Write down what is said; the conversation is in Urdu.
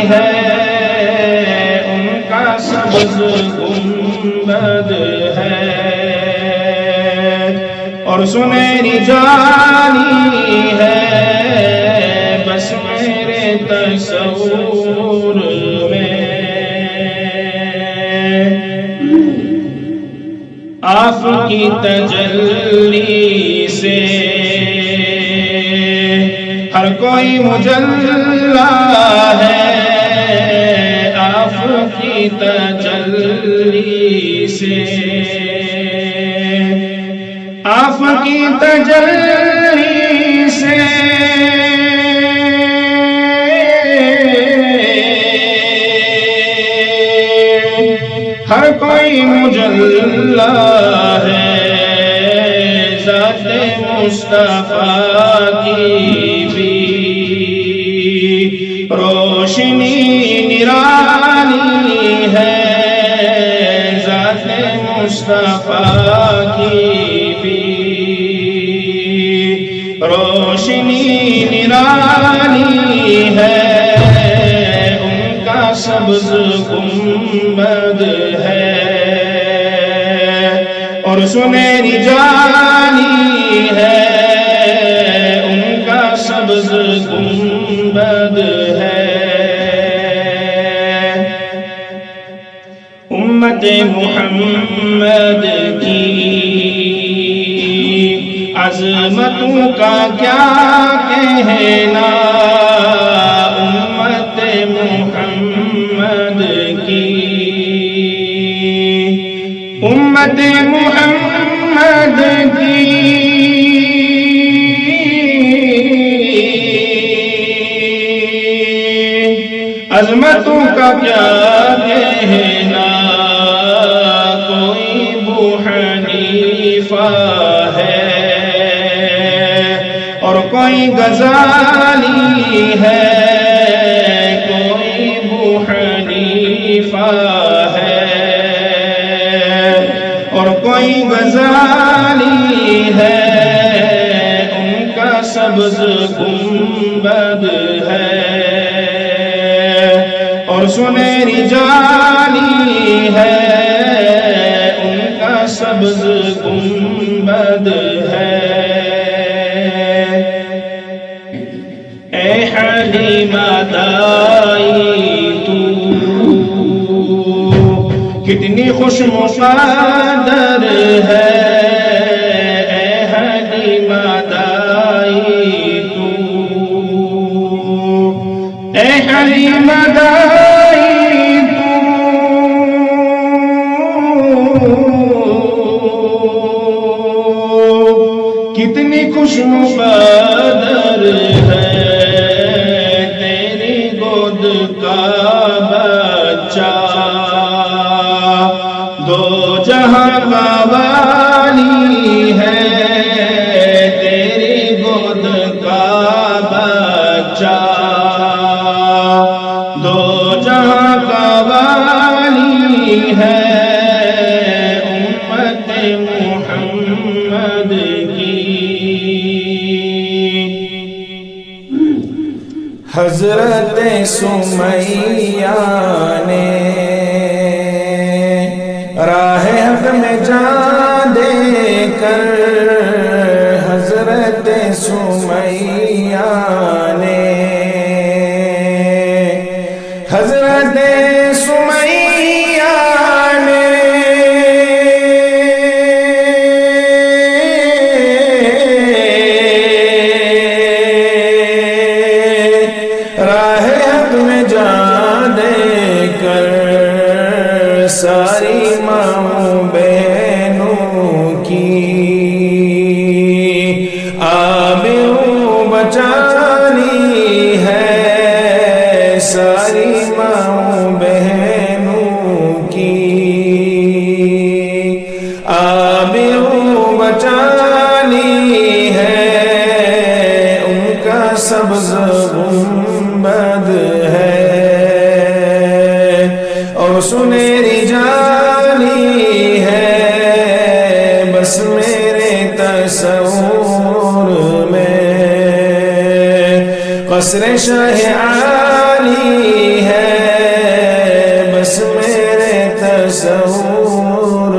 ہے ان کا سبز گنبد ہے اور سنہری جانی ہے بس میرے تصور میں آپ کی تجلی سے ہر کوئی مجلا ہے آپ کی تجلی سے آپ کی تجلی سے ہر کوئی مجلا ہے ذات مصطفیٰ کی بھی روشنی نرانی ہے ذات مصطفیٰ کی بھی روشنی نرانی ہے ان کا سبز گنبد ہے اور سنہری جانی ہے ان کا سبز گنبد ہے امت محمد کی عظمتوں کا کیا کہنا امت محمد کی امت محمد کی عظمتوں کا کیا کہنا کوئی ابو حنیفہ ہے اور کوئی غزالی ہے کوئی ابو حنیفہ ہے اور کوئی غزالی ہے ان کا سبز گنبد ہے اور سنہری جانی ہے ان کا سبز گنبد ہے اے حلیمہ دائی تو کتنی خوش مقدر ہے اے حلیمہ دائی تو اے حلیمہ دائی تو کتنی خوش مقدر ہے تیری گود کا بچہ دو جہاں کا والی ہے تیری گود کا بچہ دو جہاں کا والی ہے امت محمد کی حضرت سمیہ نے راہ حق میں جان دے کر حضرت سمیہ نے حضرت سمیہ نے راہ حق میں جان دے کر ساری ماں بہنوں کی آبرو بچانی ہے ساری ماں بہنوں کی آبرو بچانی ہے ان کا سبز گنبد ہے اور سنہری جانی ہے بس میرے تصور میں قصر شاہ عالی ہے بس میرے تصور